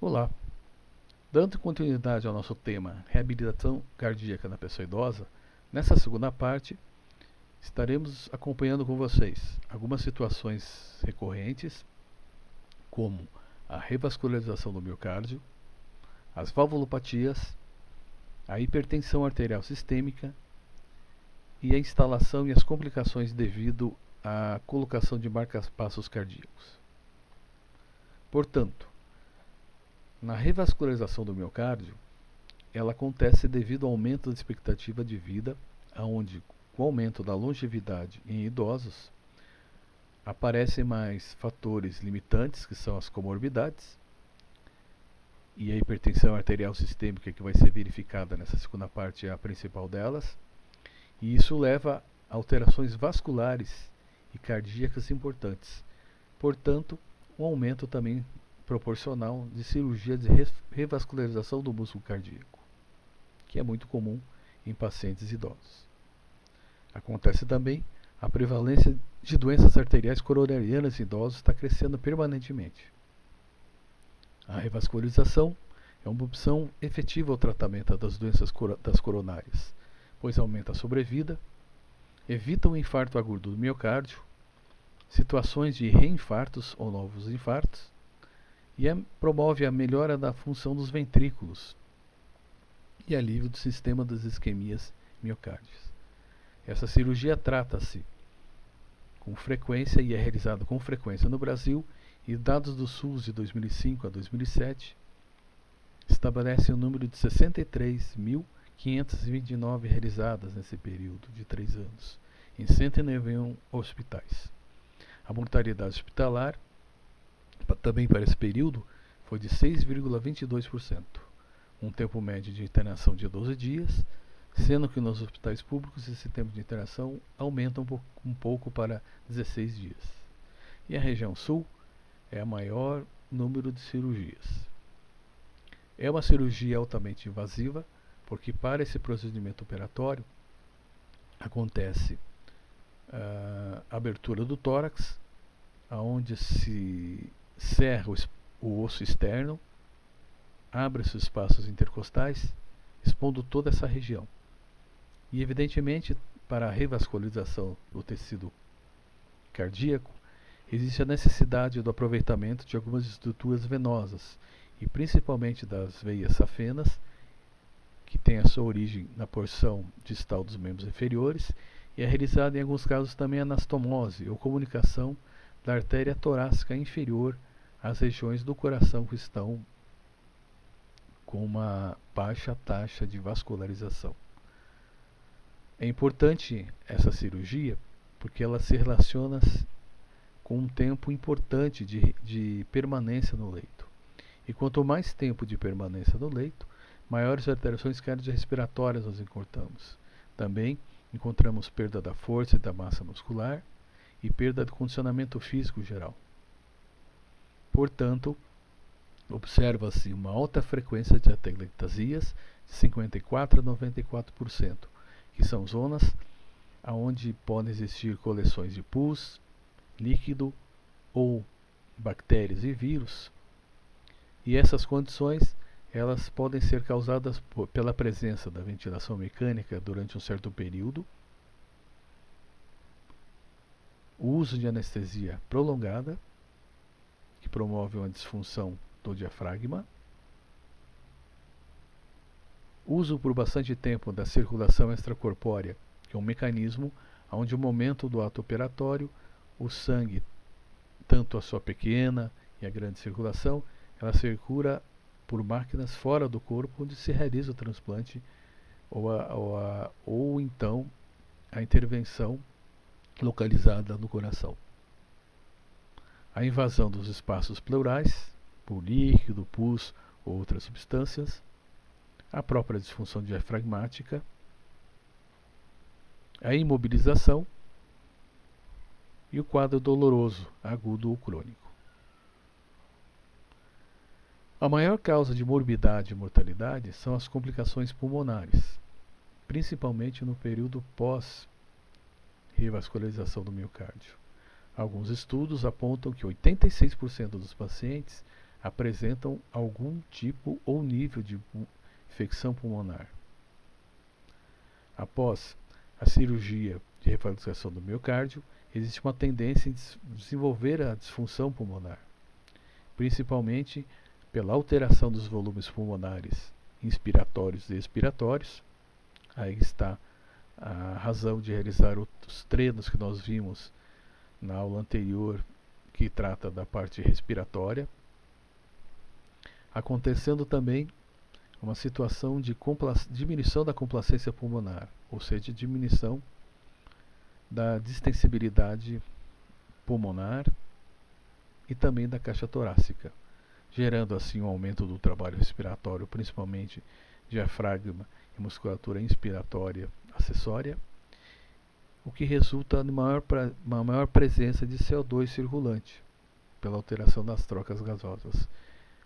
Olá, dando continuidade ao nosso tema reabilitação cardíaca na pessoa idosa, nessa segunda parte estaremos acompanhando com vocês algumas situações recorrentes, como a revascularização do miocárdio, as valvulopatias, a hipertensão arterial sistêmica e a instalação e as complicações devido à colocação de marca-passos cardíacos. Portanto, na revascularização do miocárdio, ela acontece devido ao aumento da expectativa de vida, onde, com o aumento da longevidade em idosos, aparecem mais fatores limitantes, que são as comorbidades, e a hipertensão arterial sistêmica, que vai ser verificada nessa segunda parte, é a principal delas, e isso leva a alterações vasculares e cardíacas importantes. Portanto, um aumento também proporcional de cirurgia de revascularização do músculo cardíaco, que é muito comum em pacientes idosos. Acontece também a prevalência de doenças arteriais coronarianas em idosos está crescendo permanentemente. A revascularização é uma opção efetiva ao tratamento das doenças das coronárias, pois aumenta a sobrevida, evita o infarto agudo do miocárdio, situações de reinfartos ou novos infartos, e promove a melhora da função dos ventrículos e alívio do sistema das isquemias miocárdias. Essa cirurgia trata-se com frequência e é realizada com frequência no Brasil, e dados do SUS de 2005 a 2007 estabelecem o número de 63.529 realizadas nesse período de 3 anos, em 191 hospitais. A mortalidade hospitalar também para esse período foi de 6,22%, um tempo médio de internação de 12 dias, sendo que nos hospitais públicos esse tempo de internação aumenta um pouco para 16 dias. E a região sul é a maior número de cirurgias. É uma cirurgia altamente invasiva, porque para esse procedimento operatório acontece a abertura do tórax, onde se cerra o osso externo, abre-se os espaços intercostais, expondo toda essa região. E evidentemente, para a revascularização do tecido cardíaco, existe a necessidade do aproveitamento de algumas estruturas venosas, e principalmente das veias safenas, que tem a sua origem na porção distal dos membros inferiores, e é realizada em alguns casos também a anastomose, ou comunicação da artéria torácica inferior às regiões do coração que estão com uma baixa taxa de vascularização. É importante essa cirurgia porque ela se relaciona com um tempo importante de permanência no leito. E quanto mais tempo de permanência no leito, maiores alterações cardiorrespiratórias nós encontramos. Também encontramos perda da força e da massa muscular e perda do condicionamento físico geral. Portanto, observa-se uma alta frequência de atelectasias, de 54% a 94%, que são zonas onde podem existir coleções de pus, líquido ou bactérias e vírus. E essas condições elas podem ser causadas pela presença da ventilação mecânica durante um certo período, o uso de anestesia prolongada, que promove uma disfunção do diafragma, uso por bastante tempo da circulação extracorpórea, que é um mecanismo onde, no momento do ato operatório, o sangue, tanto a sua pequena e a grande circulação, ela circula por máquinas fora do corpo, onde se realiza o transplante ou então a intervenção localizada no coração. A invasão dos espaços pleurais por líquido, pus ou outras substâncias, a própria disfunção diafragmática, a imobilização e o quadro doloroso, agudo ou crônico. A maior causa de morbidade e mortalidade são as complicações pulmonares, principalmente no período pós-revascularização do miocárdio. Alguns estudos apontam que 86% dos pacientes apresentam algum tipo ou nível de infecção pulmonar. Após a cirurgia de revascularização do miocárdio, existe uma tendência em desenvolver a disfunção pulmonar, principalmente pela alteração dos volumes pulmonares inspiratórios e expiratórios. Aí está a razão de realizar os treinos que nós vimos na aula anterior, que trata da parte respiratória. Acontecendo também uma situação de diminuição da complacência pulmonar, ou seja, diminuição da distensibilidade pulmonar e também da caixa torácica, gerando assim um aumento do trabalho respiratório, principalmente diafragma e musculatura inspiratória acessória, o que resulta numa maior presença de CO2 circulante, pela alteração das trocas gasosas,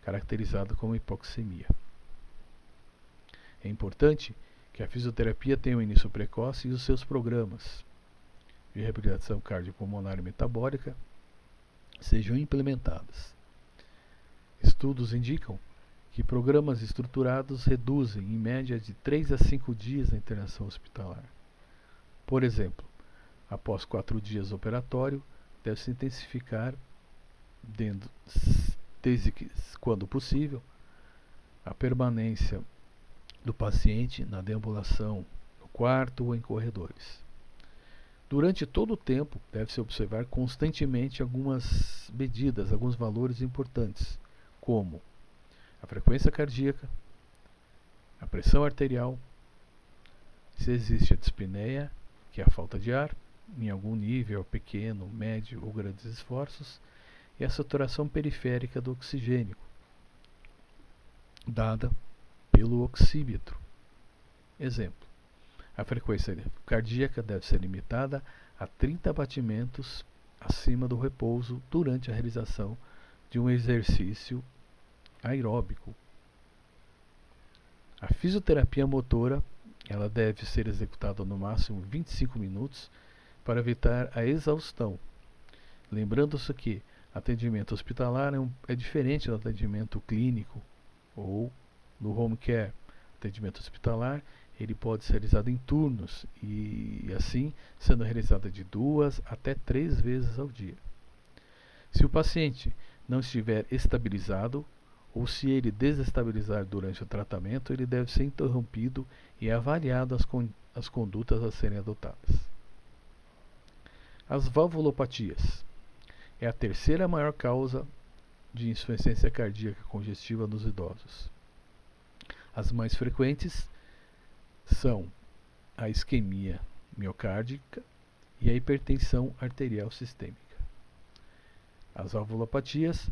caracterizada como hipoxemia. É importante que a fisioterapia tenha um início precoce e os seus programas de reabilitação cardiopulmonar e metabólica sejam implementados. Estudos indicam que programas estruturados reduzem, em média, de 3 a 5 dias a internação hospitalar. Por exemplo, após 4 dias operatório, deve-se intensificar, desde que, quando possível, a permanência do paciente na deambulação no quarto ou em corredores. Durante todo o tempo, deve-se observar constantemente algumas medidas, alguns valores importantes, como a frequência cardíaca, a pressão arterial, se existe a dispneia, que é a falta de ar, em algum nível, pequeno, médio ou grandes esforços, e a saturação periférica do oxigênio, dada pelo oxímetro. Exemplo: a frequência cardíaca deve ser limitada a 30 batimentos acima do repouso durante a realização de um exercício aeróbico. A fisioterapia motora, ela deve ser executada no máximo 25 minutos para evitar a exaustão. Lembrando-se que atendimento hospitalar é diferente do atendimento clínico ou no home care. Atendimento hospitalar, ele pode ser realizado em turnos e assim sendo realizado de 2 até 3 vezes ao dia. Se o paciente não estiver estabilizado ou se ele desestabilizar durante o tratamento, ele deve ser interrompido e avaliado as condutas a serem adotadas. As valvulopatias é a terceira maior causa de insuficiência cardíaca congestiva nos idosos. As mais frequentes são a isquemia miocárdica e a hipertensão arterial sistêmica. As valvulopatias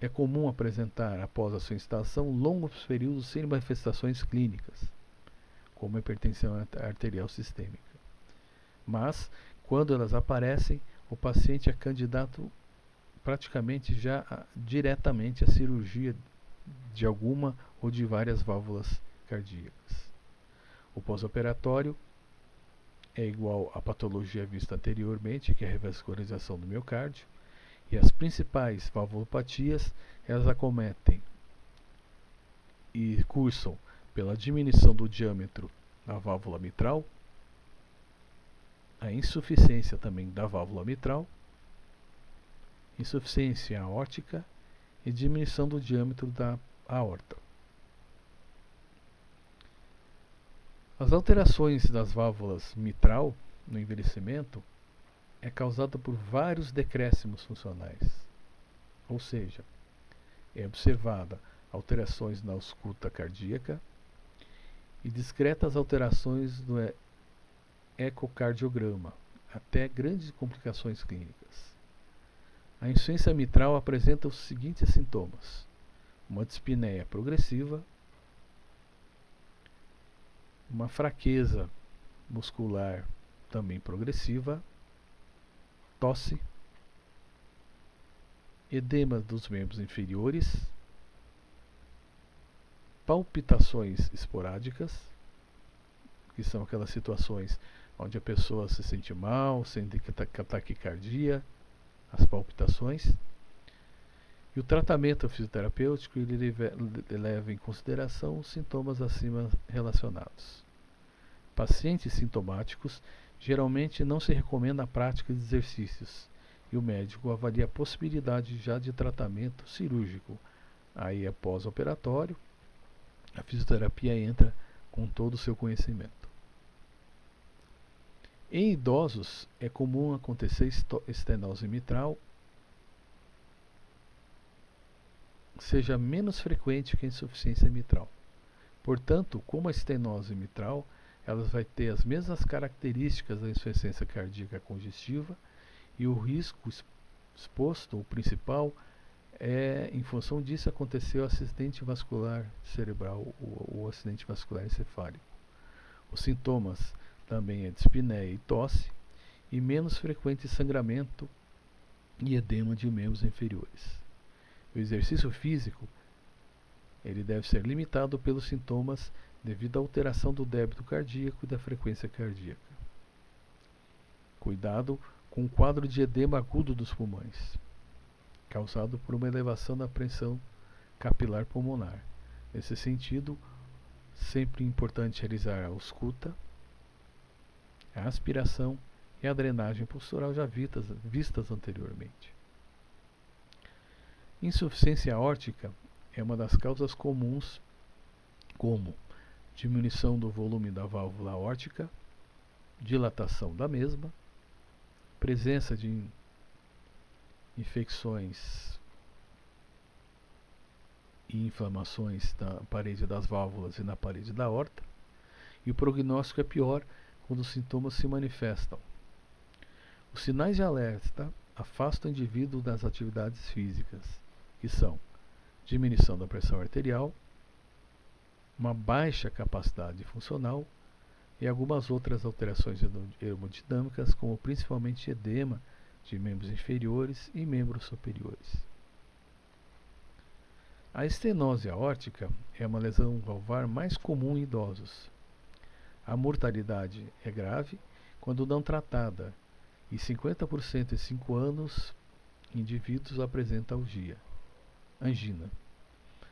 é comum apresentar, após a sua instalação, longos períodos sem manifestações clínicas, como a hipertensão arterial sistêmica. Mas, quando elas aparecem, o paciente é candidato praticamente já diretamente à cirurgia de alguma ou de várias válvulas cardíacas. O pós-operatório é igual à patologia vista anteriormente, que é a revascularização do miocárdio, e as principais valvulopatias, elas acometem e cursam pela diminuição do diâmetro da válvula mitral, a insuficiência também da válvula mitral, insuficiência aórtica e diminuição do diâmetro da aorta. As alterações das válvulas mitral no envelhecimento é causada por vários decréscimos funcionais, ou seja, é observada alterações na ausculta cardíaca e discretas alterações no ecocardiograma, até grandes complicações clínicas. A insuficiência mitral apresenta os seguintes sintomas: uma dispneia progressiva, uma fraqueza muscular também progressiva, tosse, edema dos membros inferiores, palpitações esporádicas, que são aquelas situações onde a pessoa se sente mal, sente taquicardia, as palpitações, E o tratamento fisioterapêutico ele leva em consideração os sintomas acima relacionados. Pacientes sintomáticos geralmente não se recomenda a prática de exercícios e o médico avalia a possibilidade já de tratamento cirúrgico. Aí é pós-operatório, a fisioterapia entra com todo o seu conhecimento. Em idosos é comum acontecer estenose mitral, seja menos frequente que a insuficiência mitral. Portanto, como a estenose mitral, ela vai ter as mesmas características da insuficiência cardíaca congestiva e o risco exposto, o principal, em função disso aconteceu o acidente vascular cerebral, o acidente vascular encefálico. Os sintomas também é dispneia e tosse e menos frequente sangramento e edema de membros inferiores. O exercício físico ele deve ser limitado pelos sintomas devido à alteração do débito cardíaco e da frequência cardíaca. Cuidado com o quadro de edema agudo dos pulmões, causado por uma elevação da pressão capilar pulmonar. Nesse sentido, sempre importante realizar a ausculta, a aspiração e a drenagem postural já vistas anteriormente. Insuficiência aórtica é uma das causas comuns, como diminuição do volume da válvula aórtica, dilatação da mesma, presença de infecções e inflamações na parede das válvulas e na parede da aorta, e o prognóstico é pior quando os sintomas se manifestam. Os sinais de alerta afastam o indivíduo das atividades físicas, que são diminuição da pressão arterial, uma baixa capacidade funcional e algumas outras alterações hemodinâmicas, como principalmente edema de membros inferiores e membros superiores. A estenose aórtica é uma lesão valvar mais comum em idosos. A mortalidade é grave quando não tratada e 50% em 5 anos indivíduos apresentam angina.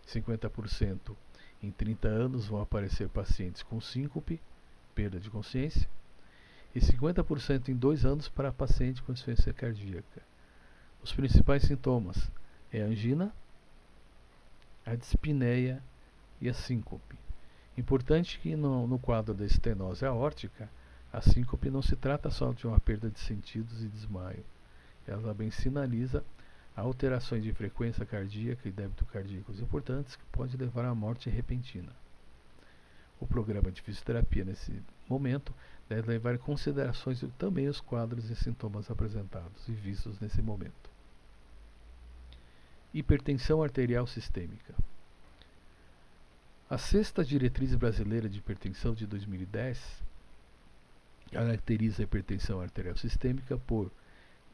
50% em 30 anos vão aparecer pacientes com síncope, perda de consciência, e 50% em 2 anos para paciente com insuficiência cardíaca. Os principais sintomas é a angina, a dispneia e a síncope. Importante que no quadro da estenose aórtica, a síncope não se trata só de uma perda de sentidos e desmaio. Ela também sinaliza alterações de frequência cardíaca e débito cardíacos importantes que pode levar à morte repentina. O programa de fisioterapia nesse momento deve levar em consideração também os quadros e sintomas apresentados e vistos nesse momento. Hipertensão arterial sistêmica. A Sexta Diretriz Brasileira de Hipertensão de 2010 caracteriza a hipertensão arterial sistêmica por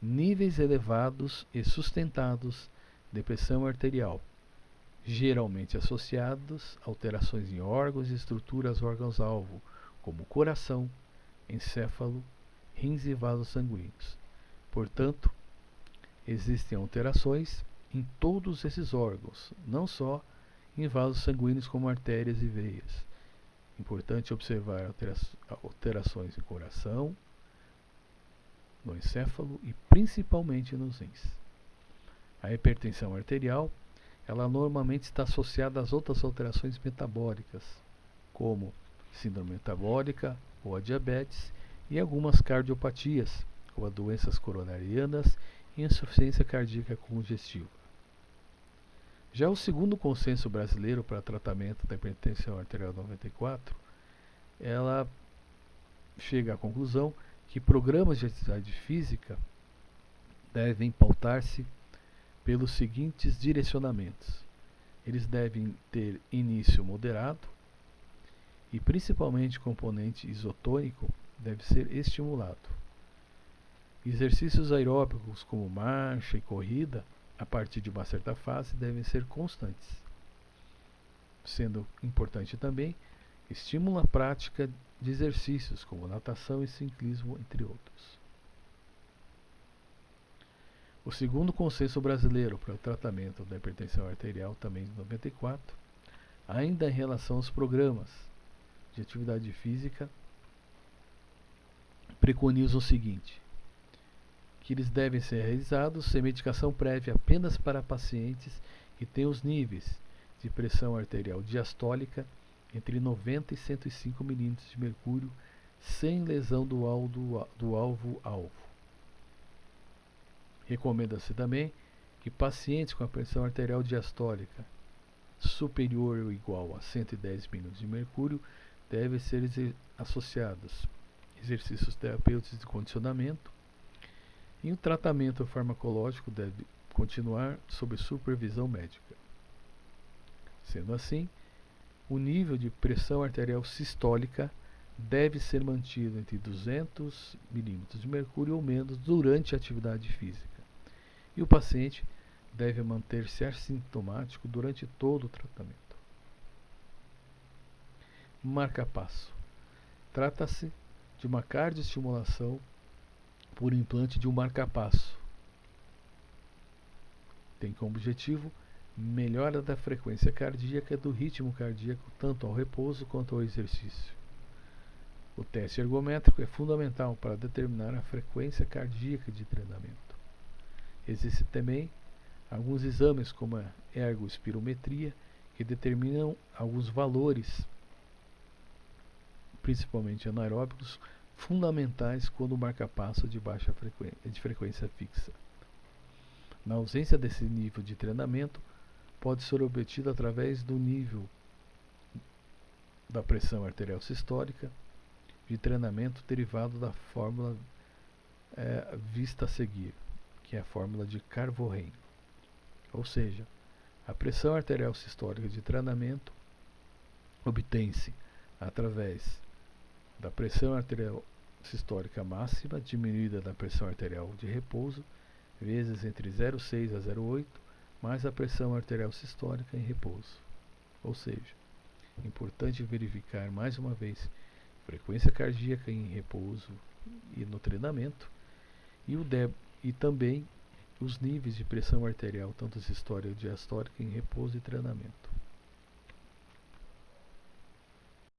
níveis elevados e sustentados de pressão arterial, geralmente associados a alterações em órgãos e estruturas órgãos-alvo, como coração, encéfalo, rins e vasos sanguíneos. Portanto, existem alterações em todos esses órgãos, não só em vasos sanguíneos como artérias e veias. Importante observar alterações em coração, no encéfalo e principalmente nos rins. A hipertensão arterial, ela normalmente está associada às outras alterações metabólicas, como síndrome metabólica ou a diabetes e algumas cardiopatias, como as doenças coronarianas e insuficiência cardíaca congestiva. Já o segundo consenso brasileiro para tratamento da hipertensão arterial 94, ela chega à conclusão que programas de atividade física devem pautar-se pelos seguintes direcionamentos. Eles devem ter início moderado e principalmente o componente isotônico deve ser estimulado. Exercícios aeróbicos como marcha e corrida, a partir de uma certa fase, devem ser constantes. Sendo importante também, estimula a prática de exercícios como natação e ciclismo, entre outros. O segundo consenso brasileiro para o tratamento da hipertensão arterial, também de 94, ainda em relação aos programas de atividade física, preconiza o seguinte: que eles devem ser realizados sem medicação prévia apenas para pacientes que têm os níveis de pressão arterial diastólica entre 90 e 105 mm de mercúrio, sem lesão do alvo-alvo. Recomenda-se também que pacientes com a pressão arterial diastólica superior ou igual a 110 mm de mercúrio devem ser associados exercícios terapêuticos de condicionamento, e o tratamento farmacológico deve continuar sob supervisão médica. Sendo assim, o nível de pressão arterial sistólica deve ser mantido entre 200 mm de mercúrio ou menos durante a atividade física, e o paciente deve manter-se assintomático durante todo o tratamento. Marca-passo. Trata-se de uma cardioestimulação por implante de um marca-passo. Tem como objetivo melhora da frequência cardíaca e do ritmo cardíaco, tanto ao repouso quanto ao exercício. O teste ergométrico é fundamental para determinar a frequência cardíaca de treinamento. Existem também alguns exames, como a ergospirometria, que determinam alguns valores, principalmente anaeróbicos, fundamentais quando o marca-passo de baixa frequência fixa. Na ausência desse nível de treinamento, pode ser obtido através do nível da pressão arterial sistólica de treinamento derivado da fórmula vista a seguir, que é a fórmula de Carvorren. Ou seja, a pressão arterial sistólica de treinamento obtém-se através da pressão arterial sistólica máxima diminuída da pressão arterial de repouso, vezes entre 0,6 a 0,8, mais a pressão arterial sistólica em repouso. Ou seja, é importante verificar mais uma vez frequência cardíaca em repouso e no treinamento, e também os níveis de pressão arterial, tanto sistólica e diastólica, em repouso e treinamento.